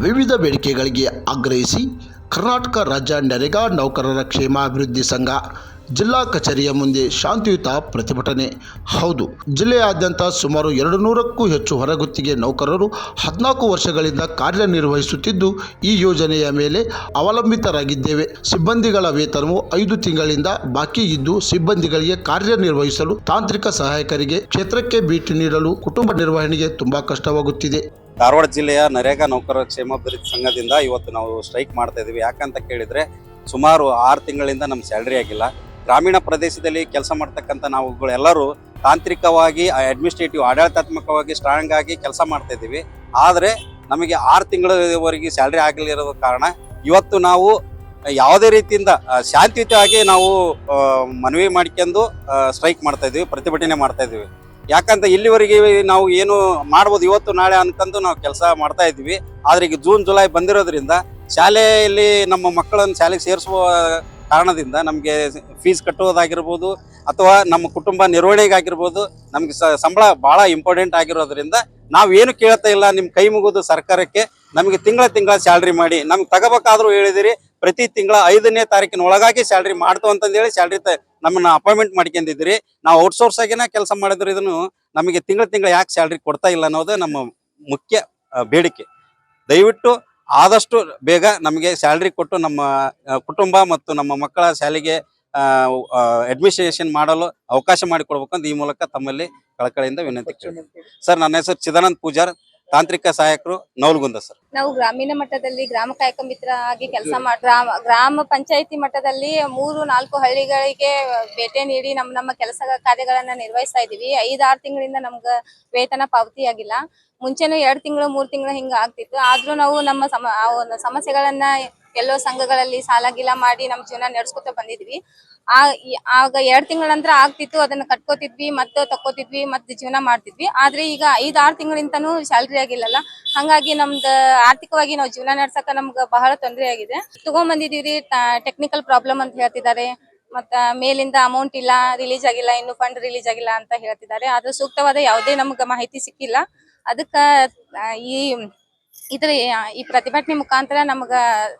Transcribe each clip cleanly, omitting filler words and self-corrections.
ವಿವಿಧ ಬೇಡಿಕೆಗಳಿಗೆ ಆಗ್ರಹಿಸಿ ಕರ್ನಾಟಕ ರಾಜ್ಯ ನರೇಗಾ ನೌಕರರ ಕ್ಷೇಮಾಭಿವೃದ್ಧಿ ಸಂಘ ಜಿಲ್ಲಾ ಕಚೇರಿಯ ಮುಂದೆ ಶಾಂತಿಯುತ ಪ್ರತಿಭಟನೆ. ಹೌದು, ಜಿಲ್ಲೆಯಾದ್ಯಂತ ಸುಮಾರು 200ಕ್ಕೂ ಹೆಚ್ಚು ಹೊರಗುತ್ತಿಗೆ ನೌಕರರು 14 ವರ್ಷಗಳಿಂದ ಕಾರ್ಯನಿರ್ವಹಿಸುತ್ತಿದ್ದು ಈ ಯೋಜನೆಯ ಮೇಲೆ ಅವಲಂಬಿತರಾಗಿದ್ದೇವೆ. ಸಿಬ್ಬಂದಿಗಳ ವೇತನವು 5 ತಿಂಗಳಿಂದ ಬಾಕಿ ಇದ್ದು ಸಿಬ್ಬಂದಿಗಳಿಗೆ ಕಾರ್ಯನಿರ್ವಹಿಸಲು, ತಾಂತ್ರಿಕ ಸಹಾಯಕರಿಗೆ ಕ್ಷೇತ್ರಕ್ಕೆ ಭೇಟಿ ನೀಡಲು, ಕುಟುಂಬ ನಿರ್ವಹಣೆಗೆ ತುಂಬಾ ಕಷ್ಟವಾಗುತ್ತಿದೆ. ಧಾರವಾಡ ಜಿಲ್ಲೆಯ ನರೇಗಾ ನೌಕರರ ಕ್ಷೇಮಾಭಿವೃದ್ಧಿ ಸಂಘದಿಂದ ಇವತ್ತು ನಾವು ಸ್ಟ್ರೈಕ್ ಮಾಡ್ತಾ ಇದೀವಿ. ಯಾಕಂತ ಕೇಳಿದ್ರೆ ಸುಮಾರು 6 ತಿಂಗಳಿಂದ ನಮ್ಮ ಸ್ಯಾಲ್ರಿ ಆಗಿಲ್ಲ. ಗ್ರಾಮೀಣ ಪ್ರದೇಶದಲ್ಲಿ ಕೆಲಸ ಮಾಡ್ತಕ್ಕಂಥ ನಾವುಗಳೆಲ್ಲರೂ ತಾಂತ್ರಿಕವಾಗಿ ಅಡ್ಮಿನಿಸ್ಟ್ರೇಟಿವ್ ಆಡಳಿತಾತ್ಮಕವಾಗಿ ಸ್ಟ್ರಾಂಗ್ ಆಗಿ ಕೆಲಸ ಮಾಡ್ತಾ ಇದ್ದೀವಿ. ಆದರೆ ನಮಗೆ 6 ತಿಂಗಳವರೆಗೆ ಸ್ಯಾಲ್ರಿ ಆಗಲಿರೋ ಕಾರಣ ಇವತ್ತು ನಾವು ಯಾವುದೇ ರೀತಿಯಿಂದ ಶಾಂತಿಯುತವಾಗಿ ನಾವು ಮನವಿ ಮಾಡ್ಕೊಂಡು ಸ್ಟ್ರೈಕ್ ಮಾಡ್ತಾ ಇದ್ದೀವಿ, ಪ್ರತಿಭಟನೆ ಮಾಡ್ತಾ ಇದ್ದೀವಿ. ಯಾಕಂತ ಇಲ್ಲಿವರೆಗೆ ನಾವು ಏನು ಮಾಡ್ಬೋದು ಇವತ್ತು ನಾಳೆ ಅನ್ಕೊಂಡು ನಾವು ಕೆಲಸ ಮಾಡ್ತಾ ಇದ್ವಿ. ಆದ್ರೆ ಈಗ ಜೂನ್ ಜುಲೈ ಬಂದಿರೋದ್ರಿಂದ ಶಾಲೆಯಲ್ಲಿ ನಮ್ಮ ಮಕ್ಕಳನ್ನು ಶಾಲೆಗೆ ಸೇರಿಸುವ ಕಾರಣದಿಂದ ನಮಗೆ ಫೀಸ್ ಕಟ್ಟುವುದಾಗಿರ್ಬೋದು ಅಥವಾ ನಮ್ಮ ಕುಟುಂಬ ನಿರ್ವಹಣೆಗಾಗಿರ್ಬೋದು ನಮ್ಗೆ ಸಂಬಳ ಬಹಳ ಇಂಪಾರ್ಟೆಂಟ್ ಆಗಿರೋದ್ರಿಂದ ನಾವೇನು ಕೇಳ್ತಾ ಇಲ್ಲ. ನಿಮ್ಮ ಕೈ ಮುಗಿದು ಸರ್ಕಾರಕ್ಕೆ ನಮಗೆ ತಿಂಗಳ ಸ್ಯಾಲ್ರಿ ಮಾಡಿ, ನಮ್ಗೆ ತಗೋಬೇಕಾದ್ರೂ ಹೇಳಿದಿರಿ ಪ್ರತಿ ತಿಂಗಳ 5ನೇ ತಾರೀಕಿನ ಒಳಗಾಗಿ ಸ್ಯಾಲ್ರಿ ಮಾಡ್ತು ಅಂತಂದೇಳಿ ಸ್ಯಾಲ್ರಿ ನಮ್ಮನ್ನ ಅಪಾಯಿಂಟ್ಮೆಂಟ್ ಮಾಡ್ಕೊಂಡಿದ್ದೀರಿ. ನಾವು ಔಟ್ಸೋರ್ಸ್ ಆಗಿನ ಕೆಲಸ ಮಾಡಿದ್ರು ಇದನ್ನು ನಮಗೆ ತಿಂಗಳ ಯಾಕೆ ಸ್ಯಾಲ್ರಿ ಕೊಡ್ತಾ ಇಲ್ಲ ಅನ್ನೋದು ನಮ್ಮ ಮುಖ್ಯ ಬೇಡಿಕೆ. ದಯವಿಟ್ಟು ಆದಷ್ಟು ಬೇಗ ನಮಗೆ ಸ್ಯಾಲ್ರಿ ಕೊಟ್ಟು ನಮ್ಮ ಕುಟುಂಬ ಮತ್ತು ನಮ್ಮ ಮಕ್ಕಳ ಶಾಲೆಗೆ ಅಡ್ಮಿನಿಸ್ಟ್ರೇಷನ್ ಮಾಡಲು ಅವಕಾಶ ಮಾಡಿಕೊಡ್ಬೇಕಂತ ಈ ಮೂಲಕ ತಮ್ಮಲ್ಲಿ ಕಳಕಳಿಯಿಂದ ವಿನಂತಿ ಕೇಳ್ತೀನಿ. ಸರ್, ನನ್ನ ಹೆಸರು ಚಿದಾನಂದ ಪೂಜಾರ್, ತಾಂತ್ರಿಕ ಸಹಾಯಕರು, ನವಲಗುಂದ. ಸರ್, ನಾವು ಗ್ರಾಮೀಣ ಮಟ್ಟದಲ್ಲಿ ಗ್ರಾಮ ಕಾಯಕ ಮಿತ್ರ ಆಗಿ ಕೆಲಸ ಗ್ರಾಮ ಪಂಚಾಯಿತಿ ಮಟ್ಟದಲ್ಲಿ 3-4 ಹಳ್ಳಿಗಳಿಗೆ ಭೇಟಿ ನೀಡಿ ನಮ್ಮ ಕೆಲಸ ಕಾರ್ಯಗಳನ್ನ ನಿರ್ವಹಿಸ್ತಾ ಇದೀವಿ. 5-6 ತಿಂಗಳಿಂದ ನಮ್ಗ ವೇತನ ಪಾವತಿ ಆಗಿಲ್ಲ. ಮುಂಚೆನೂ 2 ತಿಂಗಳು 3 ತಿಂಗಳು ಹಿಂಗ ಆಗ್ತಿತ್ತು. ಆದ್ರೂ ನಾವು ನಮ್ಮ ಸಮಸ್ಯೆಗಳನ್ನ ಎಲ್ಲೋ ಸಂಘಗಳಲ್ಲಿ ಸಾಲ ಗೀಲ ಮಾಡಿ ನಮ್ಮ ಜೀವನ ನಡೆಸ್ಕೊತ ಬಂದಿದ್ವಿ. ಆಗ 2 ತಿಂಗಳ ನಂತರ ಆಗ್ತಿತ್ತು, ಅದನ್ನ ಕಟ್ಕೋತಿದ್ವಿ, ಮತ್ತೆ ತಕ್ಕೋತಿದ್ವಿ, ಮತ್ತೆ ಜೀವನ ಮಾಡ್ತಿದ್ವಿ. ಆದ್ರೆ ಈಗ 5-6 ತಿಂಗಳಿಂದನೂ ಸ್ಯಾಲ್ರಿ ಆಗಿಲ್ಲಲ್ಲ. ಹಂಗಾಗಿ ನಮ್ದು ಆರ್ಥಿಕವಾಗಿ ನಾವು ಜೀವನ ನಡ್ಸಕ ನಮ್ಗೆ ಬಹಳ ತೊಂದರೆ ಆಗಿದೆ. ತಗೊಂಡ್ಬಂದಿದೀವಿ, ಟೆಕ್ನಿಕಲ್ ಪ್ರಾಬ್ಲಮ್ ಅಂತ ಹೇಳ್ತಿದ್ದಾರೆ. ಮತ್ತ ಮೇಲಿಂದ ಅಮೌಂಟ್ ಇಲ್ಲ, ರಿಲೀಸ್ ಆಗಿಲ್ಲ, ಇನ್ನು ಫಂಡ್ ರಿಲೀಸ್ ಆಗಿಲ್ಲ ಅಂತ ಹೇಳ್ತಿದ್ದಾರೆ. ಆದ್ರೆ ಸೂಕ್ತವಾದ ಯಾವುದೇ ನಮ್ಗೆ ಮಾಹಿತಿ ಸಿಕ್ಕಿಲ್ಲ. ಅದಕ್ಕ ಈ ಪ್ರತಿಭಟನೆ ಮುಖಾಂತರ ನಮ್ಗ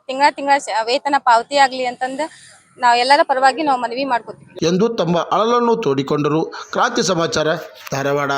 ತಿಂಗಳ ವೇತನ ಪಾವತಿ ಆಗ್ಲಿ ಅಂತಂದು ನಾವು ಎಲ್ಲರ ಪರವಾಗಿ ನಾವು ಮನವಿ ಮಾಡ್ಕೊತೀವಿ ಎಂದು ತಮ್ಮ ಅಳಲನ್ನು ತೋಡಿಕೊಂಡರು. ಕ್ರಾಂತಿ ಸಮಾಚಾರ, ಧಾರವಾಡ.